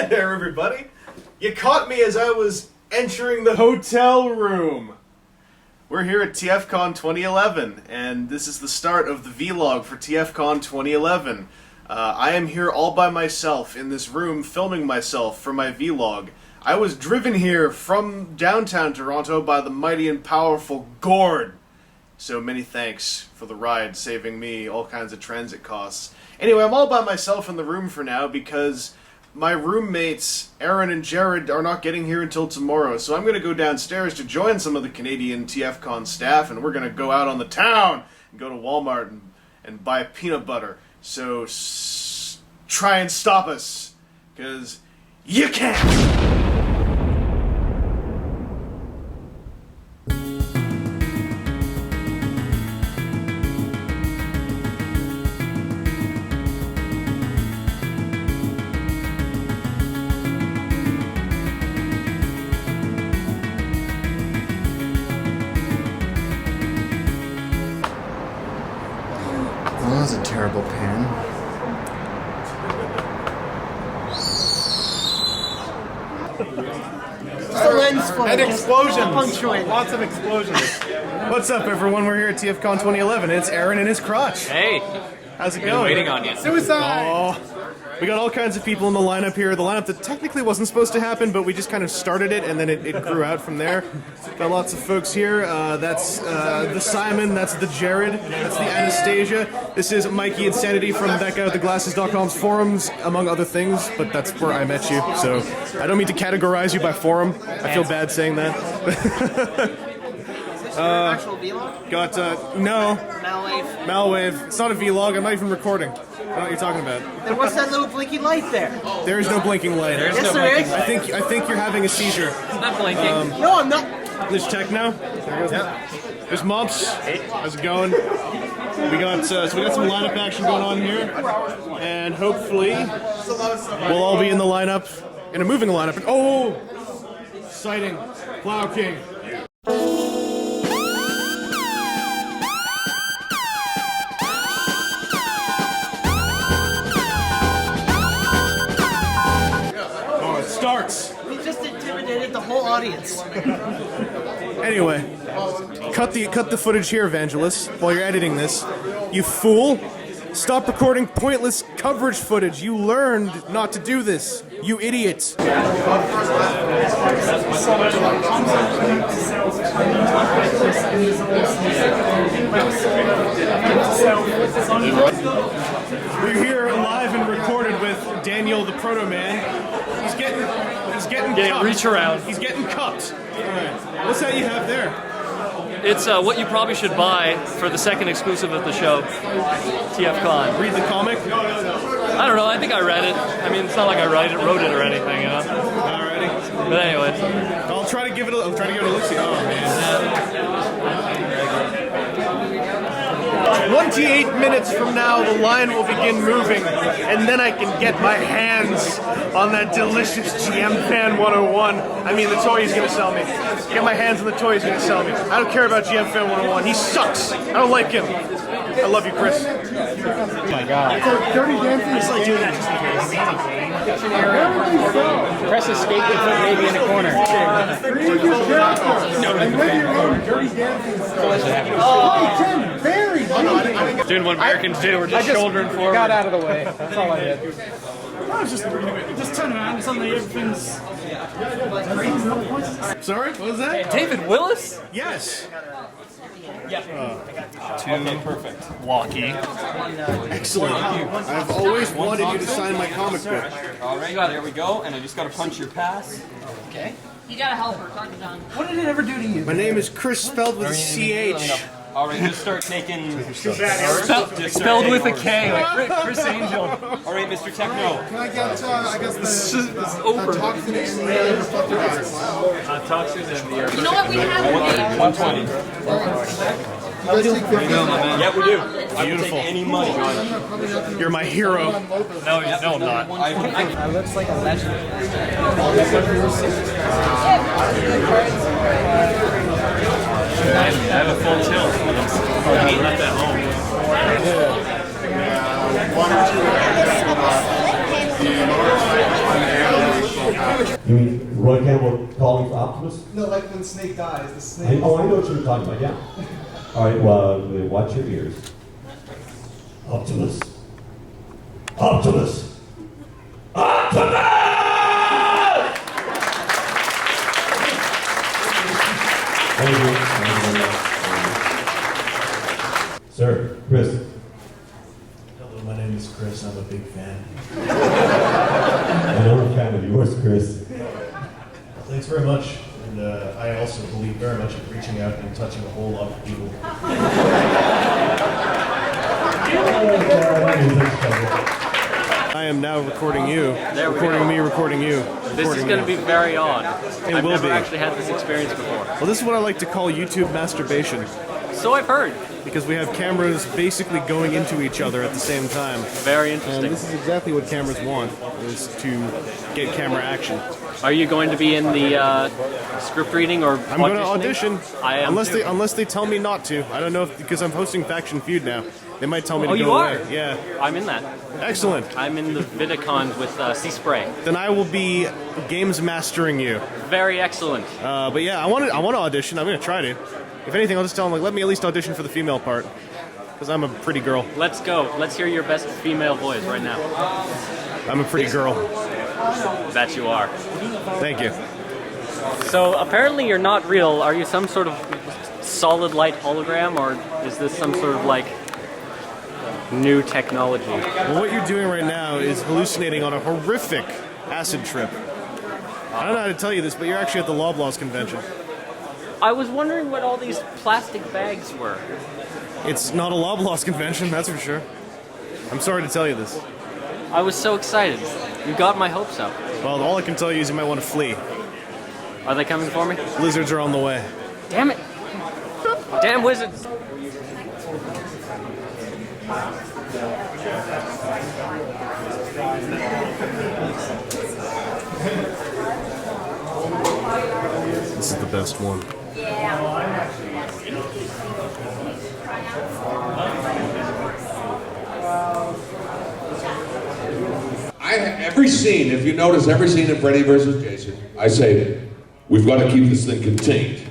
Hi there, everybody. You caught me as I was entering the hotel room. We're here at TFcon 2011, and this is the start of the vlog for TFcon 2011. I am here all by myself in this room filming myself for my vlog. I was driven here from downtown Toronto by the mighty and powerful Gord. So many thanks for the ride, saving me all kinds of transit costs. Anyway, I'm all by myself in the room for now because my roommates, Aaron and Jared, are not getting here until tomorrow. So I'm going to go downstairs to join some of the Canadian TFcon staff, and we're going to go out on the town and go to Walmart and buy peanut butter. So try and stop us, because you can't! Well, that was a terrible pan. Just a lens full. And explosions! Punctuated. Lots of explosions. What's up, everyone? We're here at TFcon 2011. It's Aaron and his crotch. Hey! How's it Been going? waiting on you. Suicide! Oh, we got all kinds of people in the lineup here. The lineup that technically wasn't supposed to happen, but we just kind of started it, and then it grew out from there. Got lots of folks here. That's the Simon, that's the Jared, that's the Anastasia. This is Mikey Insanity from that guy with the glasses.com's forums, among other things, but that's where I met you. So I don't mean to categorize you by forum. I feel bad saying that. Actual vlog? Got, no. Malwave. Malwave. It's not a vlog. I'm not even recording. I don't know what you're talking about. Then what's that little blinky light there? There is no blinking light. Yes, there is. I think you're having a seizure. It's not blinking. No, I'm not. There's Techno. There's Mumps. How's it going? We got so we got some lineup action going on here, and hopefully we'll all be in the lineup, in a moving lineup. And, oh, sighting, Plow King. Starts. We just intimidated the whole audience. Anyway, cut the footage here, Vangelus, while you're editing this. You fool! Stop recording pointless coverage footage. You learned not to do this. You idiot. We're here live and recorded with Daniel the Proto Man. He's getting cupped. Reach around. He's getting cupped. All right. What's that you have there? It's what you probably should buy for the second exclusive of the show, TFcon. Read the comic. I don't know, I think I read it. I mean, it's not like I wrote it or anything, you know? Alrighty. But anyway. I'll try to give it a look-see. Oh, man. 28 minutes from now, the line will begin moving, and then I can get my hands on that delicious GM Fan 101. I mean, the toy he's going to sell me. Get my hands on the toy he's going to sell me. I don't care about GM Fan 101. He sucks. I don't like him. I love you, Chris. Oh my god. Dirty Dancing is like doing that just in case. Press escape and put maybe in the corner. Create your character. And live your own Dirty Dancing style. Oh, Tim Barry! Doing what Americans do, we're just shouldering forward. Got out of the way. That's all I did. No, just turn around, suddenly everything's... Sorry, what was that? David Willis? Yes. Perfect. Walkie. Excellent. I've always wanted you to sign my comic book. Alright, there we go, and I just gotta punch your pass. Okay. You gotta help her, talk to John. What did it ever do to you? My name is Chris, spelled with a CH. Alright, just start taking... Spelled with a K, like Chris Angel. Alright, Mr. Techno. Can I get, I guess, the over. toxin and the reflector eyes? Toxins and the You know what we have? 120. You guys take 50? Yeah, we do. I will take any money. You're my hero. No, I'm not. That looks like a legend. I have a full tilt. I left at home. One or two. The lower right, You mean Roy Campbell calling for Optimus? No, like when Snake dies, the snake. I know what you're talking about, yeah. All right, well, watch your ears. Optimus. Optimus. Optimus! Thank you. Sir, Chris. Hello, my name is Chris. I'm a big fan. I know I'm a fan of yours, Chris. Thanks very much. And I also believe very much in reaching out and touching a whole lot of people. I am now recording you. Recording me, recording you. This is going to be very odd. I've will never be. actually had this experience before. Well, this is what I like to call YouTube masturbation. So I've heard. Because we have cameras basically going into each other at the same time. Very And interesting. this is exactly what cameras want, is to get camera action. Are you going to be in the script reading or I'm going to audition. I am unless they tell me not to. I don't know if, because I'm hosting Faction Feud now. They might tell me to Oh, go you are? away. Yeah. I'm in that. Excellent. I'm in the VidaCon with C-Spray. Then I will be games mastering you. Very excellent. But yeah, I want to audition. I'm going to try to. If anything, I'll just tell them, like, let me at least audition for the female part. Because I'm a pretty girl. Let's go. Let's hear your best female voice right now. I'm a pretty girl. That you are. Thank you. So apparently you're not real. Are you some sort of solid light hologram, or is this some sort of like new technology? Well, what you're doing right now is hallucinating on a horrific acid trip. I don't know how to tell you this, but you're actually at the Loblaws convention. I was wondering what all these plastic bags were. It's not a Loblaws convention, that's for sure. I'm sorry to tell you this. I was so excited. You got my hopes up. Well, all I can tell you is you might want to flee. Are they coming for me? Lizards are on the way. Damn it! Damn wizards! This is the best one. Every scene, if you notice, every scene in Freddy vs. Jason, I say, we've got to keep this thing contained.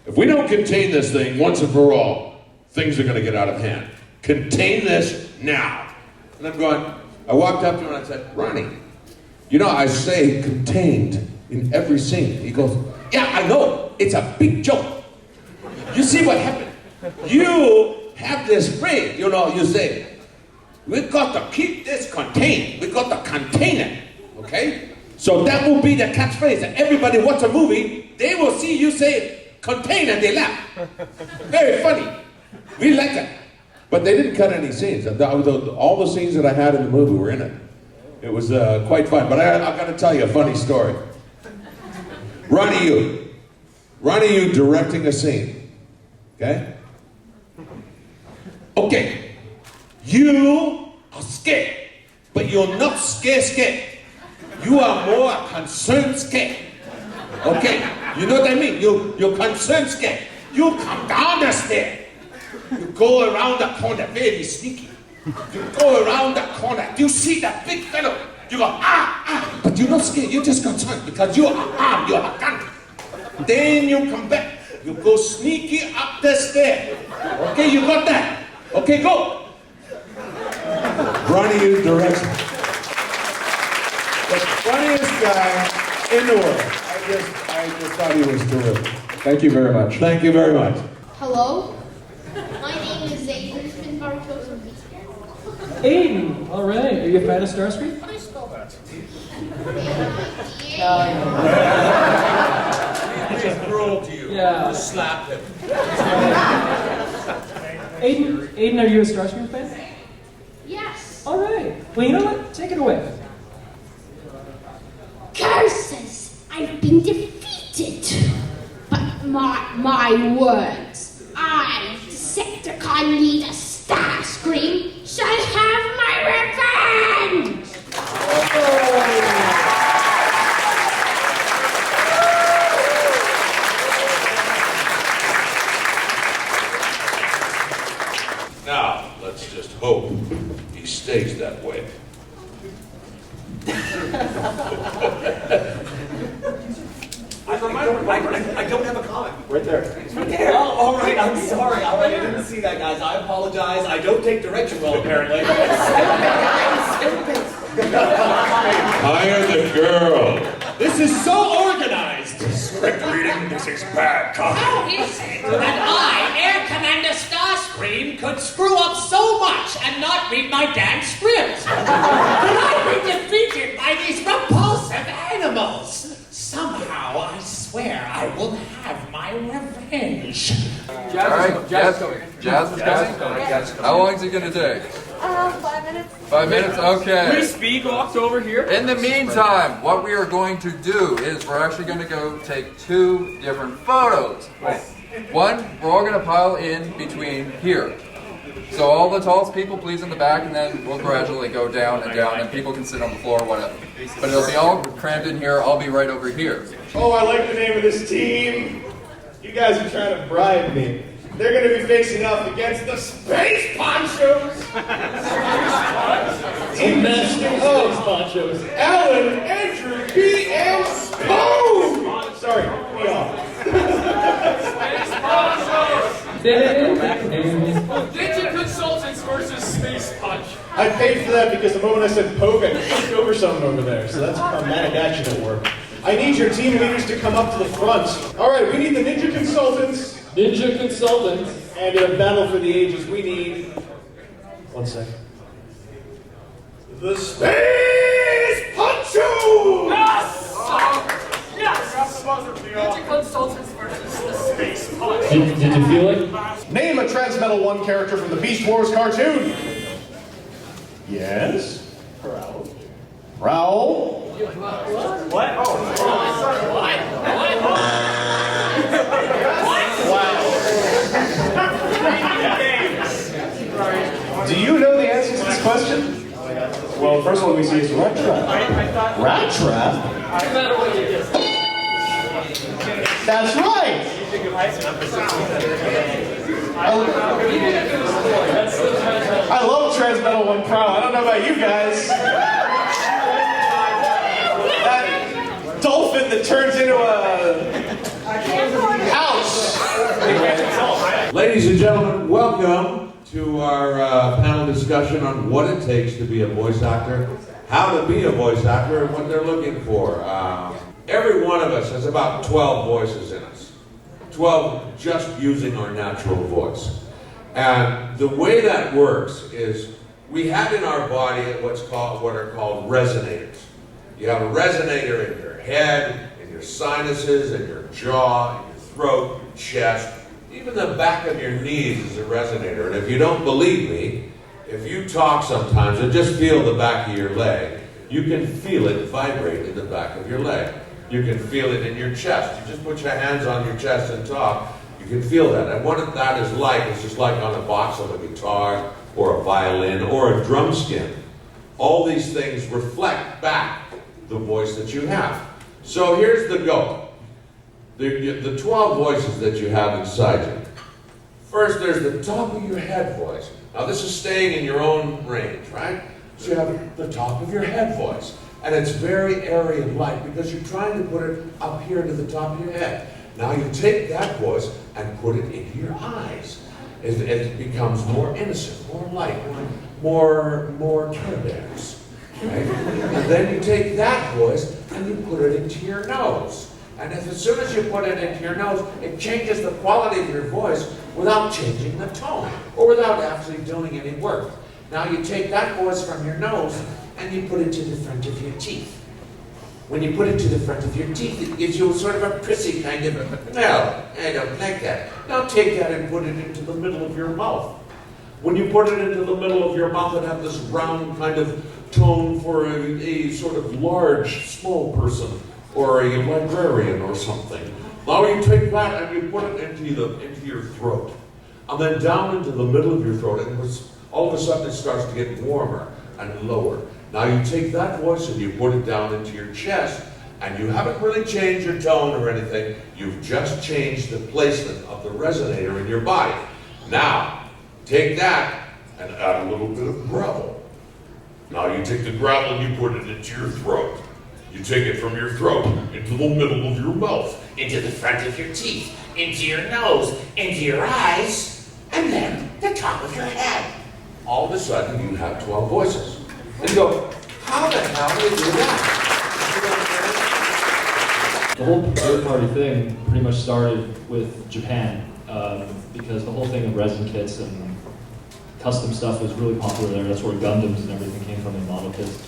If we don't contain this thing once and for all, things are going to get out of hand. Contain this now. And I'm going, I walked up to him and I said, Ronnie, you know, I say contained in every scene. He goes, yeah, I know. It's a big joke. You see what happened? You have this phrase, you know, you say, we've got to keep this contained. We've got to contain it, okay? So that will be the catchphrase. And everybody watch a movie, they will see you say contain and they laugh. Very funny. We like it. But they didn't cut any scenes. All the scenes that I had in the movie were in it. It was quite fun. But I've got to tell you a funny story. Ronnie, you directing a scene, okay? Okay. You are scared, but you're not scared. You are more concerned scared. Okay, you know what I mean? You're concerned scared. You come down the stair. You go around the corner, very sneaky. You go around the corner. You see that big fellow. You go, but you're not scared. You're just concerned because you are armed. You have a gun. Then you come back. You go sneaky up the stair. Okay, you got that? Okay, go. Ronnie, you directs the funniest guy in the world. I just thought he was terrific. Thank you very much. Thank you very much. Hello, my name is Aiden from Bartos. Aiden! Alright, are you a fan of Starscream? How do you spell that? He just cruel to you. Yeah. Just slap him. Aiden, are you a Starscream fan? Yes. Alright. Well, you know what? Take it away. Curses! I've been defeated. But my words. I, Decepticon leader Starscream, shall have my revenge! Now, let's just hope he stays that way. I don't have a comic. Right there. Right there. Oh, all right. I'm sorry. All right, I didn't see that, guys. I apologize. I don't take direction well, apparently. Hire the girl. This is so organized. Script reading. This is bad copy. How is it that I, Air Commander Starscream, could screw up so much and not read my damn script? Could I be defeated by these repulsive animals? Somehow, I swear, I will have my revenge. Alright, Jazz is coming. How long is it going to take? 5 minutes. 5 minutes? Okay. We speed walked over here. In the meantime, what we are going to do is we're actually going to go take 2 different photos. One, we're all going to pile in between here. So all the tallest people, please, in the back, and then we'll gradually go down, and people can sit on the floor, whatever. But it'll be all crammed in here. I'll be right over here. Oh, I like the name of this team. You guys are trying to bribe me. They're going to be facing off against the Space Ponchos. Space Ponchos. Alan, Andrew, B, and Spoon. Sorry, me off. Ninja Consultants versus Space Punch. I paid for that because the moment I said poke, I kicked over something over there. So that's dramatic action at work. I need your team leaders to come up to the front. All right, we need the Ninja Consultants. Ninja Consultants. And in a battle for the ages, we need... 1 second. The Space Poncho! Yes! Yes! Ninja Consultants versus the Space Punch. Did you feel it? Name a Transmetal 1 character from the Beast Wars cartoon. Yes? Prowl. Prowl? What? Oh, what? Do you know the answer to this question? Well, the first one we see is Rat Trap. Rat Trap? That's right! I love Transmetal 1 Pro. I don't know about you guys. That dolphin that turns into a house. Ladies and gentlemen, welcome to our panel discussion on what it takes to be a voice actor, how to be a voice actor, and what they're looking for. Every one of us has about 12 voices in us. 12 just using our natural voice. And the way that works is we have in our body what are called resonators. You have a resonator in your head, in your sinuses, in your jaw, in your throat, your chest. Even the back of your knees is a resonator. And if you don't believe me, if you talk sometimes and just feel the back of your leg, you can feel it vibrate in the back of your leg. You can feel it in your chest. You just put your hands on your chest and talk. You can feel that. And what that is like is just like on a box of a guitar or a violin or a drum skin. All these things reflect back the voice that you have. So here's the goal. The 12 voices that you have inside you. First, there's the top of your head voice. Now this is staying in your own range, right? So you have the top of your head voice. And it's very airy and light because you're trying to put it up here to the top of your head. Now you take that voice and put it into your eyes. It becomes more innocent, more light, more Care Bears. Right? And then you take that voice and you put it into your nose. And as soon as you put it into your nose, it changes the quality of your voice without changing the tone or without actually doing any work. Now you take that voice from your nose and you put it to the front of your teeth. When you put it to the front of your teeth, it gives you sort of a prissy kind of, no, I don't like that. Now take that and put it into the middle of your mouth. When you put it into the middle of your mouth, it has this round kind of tone for a sort of large, small person or a librarian or something. Now you take that and you put it into your throat. And then down into the middle of your throat, and all of a sudden it starts to get warmer and lower. Now you take that voice and you put it down into your chest, and you haven't really changed your tone or anything. You've just changed the placement of the resonator in your body. Now, take that and add a little bit of gravel. Now you take the gravel and you put it into your throat. You take it from your throat, into the middle of your mouth, Into the front of your teeth, into your nose, into your eyes, and then the top of your head. all of a sudden you have 12 voices. And you go, how the hell do you do that? The whole third-party thing pretty much started with Japan, because the whole thing of resin kits and custom stuff was really popular there. That's where Gundams and everything came from, the model kits.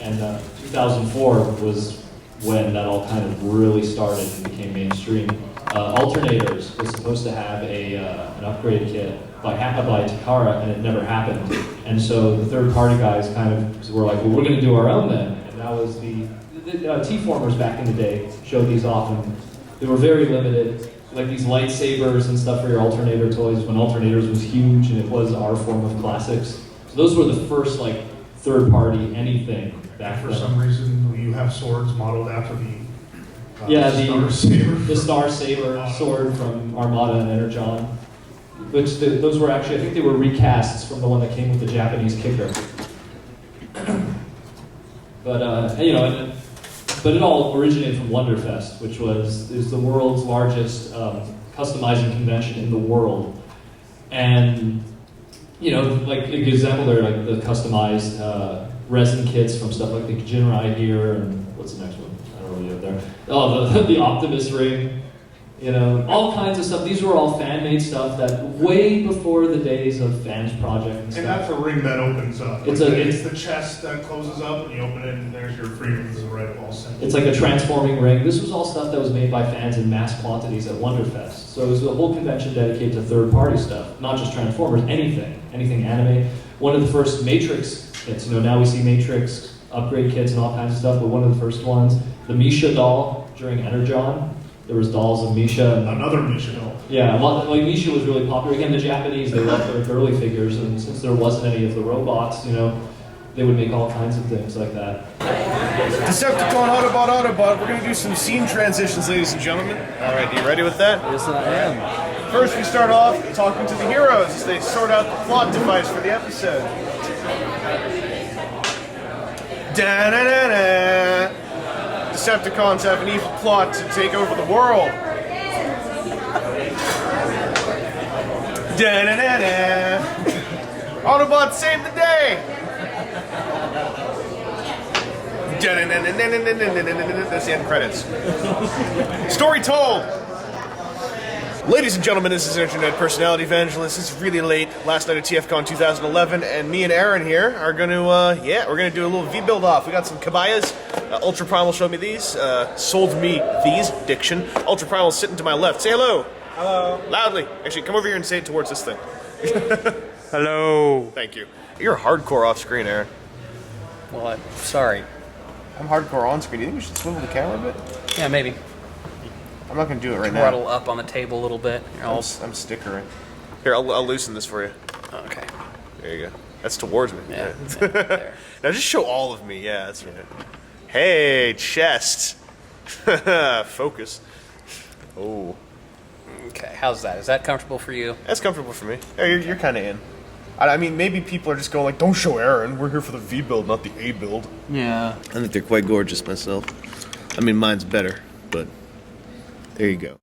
And 2004 was when that all kind of really started and became mainstream. Alternators was supposed to have an upgrade kit by Takara, and it never happened. And so the third-party guys kind of were like, well, we're going to do our own then. And that was the T-formers back in the day showed these off, and they were very limited, like these lightsabers and stuff for your alternator toys, when alternators was huge and it was our form of classics. So those were the first like third-party anything back then. For some reason, you have swords modeled after the the Star Saber sword from Armada and Energon, which those were actually, I think they were recasts from the one that came with the Japanese kicker. But but it all originated from Wonderfest, which is the world's largest customizing convention in the world. And like an example there, like the customized resin kits from stuff like the Jinrai here, and what's the next one? I don't know what you have there. Oh, the Optimus ring. All kinds of stuff. These were all fan-made stuff that way before the days of Fans Project and stuff. And that's a ring that opens up. It's the chest that closes up, and you open it, and there's your freedoms and red ball symbol. It's like a transforming ring. This was all stuff that was made by fans in mass quantities at Wonderfest. So it was a whole convention dedicated to third-party stuff, not just Transformers, anything anime. One of the first Matrix kits. Now we see Matrix upgrade kits and all kinds of stuff, but one of the first ones, the Misha doll during Energon. There was dolls of Misha. Another Misha doll. Yeah, like Misha was really popular. Again, the Japanese, they loved their girly figures, and since there wasn't any of the robots, they would make all kinds of things like that. Decepticon, Autobot, we're going to do some scene transitions, ladies and gentlemen. Alright, you ready with that? Yes, I am. First, we start off talking to the heroes as they sort out the plot device for the episode. Da-da-da-da. Decepticons have an evil plot to take over the world. Da-da-da-da. Autobots save the day. Da-da-da-da-da-da-da-da-da-da. That's the end credits. Story told. Ladies and gentlemen, this is Internet Personality Vangelus. It's really late, last night of TFcon 2011, and me and Aaron here are going to, we're going to do a little V-build off. We got some Kabayas. Ultra Primal showed me these, sold me these, diction. Ultra Primal's sitting to my left. Say hello. Hello. Loudly. Actually, come over here and say it towards this thing. Hello. Thank you. You're hardcore off screen, Aaron. Well, sorry. I'm hardcore on screen. Do you think we should swivel the camera a bit? Yeah, maybe. I'm not going to do it right now. Throttle up on the table a little bit. I'm stickering. Here, I'll loosen this for you. Okay. There you go. That's towards me. Yeah. There. Now just show all of me. Yeah, that's right. Hey, chest. Focus. Oh. Okay, how's that? Is that comfortable for you? That's comfortable for me. Yeah, you're kind of in. I mean, maybe people are just going like, don't show Aaron. We're here for the V build, not the A build. Yeah. I think they're quite gorgeous myself. I mean, mine's better, but there you go.